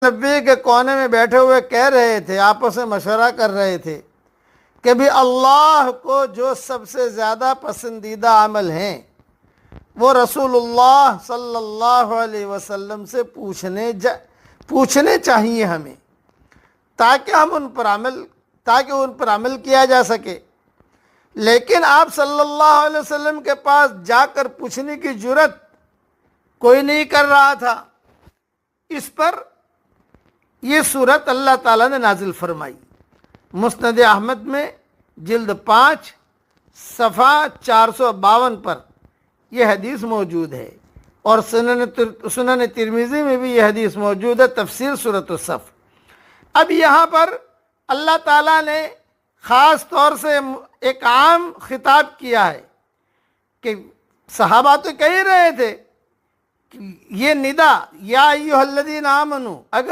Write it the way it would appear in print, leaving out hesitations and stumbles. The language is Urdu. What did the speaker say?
نبی کے کونے میں بیٹھے ہوئے کہہ رہے تھے، آپس میں مشورہ کر رہے تھے کہ بھی اللہ کو جو سب سے زیادہ پسندیدہ عمل ہیں وہ رسول اللہ صلی اللہ علیہ وسلم سے پوچھنے چاہیے ہمیں، تاکہ ان پر عمل کیا جا سکے۔ لیکن آپ صلی اللہ علیہ وسلم کے پاس جا کر پوچھنے کی جرت کوئی نہیں کر رہا تھا۔ اس پر یہ صورت اللہ تعالیٰ نے نازل فرمائی۔ مسند احمد میں جلد 5 صفحہ 452 پر یہ حدیث موجود ہے، اور سنن ترمذی میں بھی یہ حدیث موجود ہے، تفسیر سورۃ الصف۔ اب یہاں پر اللہ تعالیٰ نے خاص طور سے ایک عام خطاب کیا ہے کہ صحابہ تو کہہ رہے تھے کہ یہ ندا یا ایھا الذین آمنو، اگر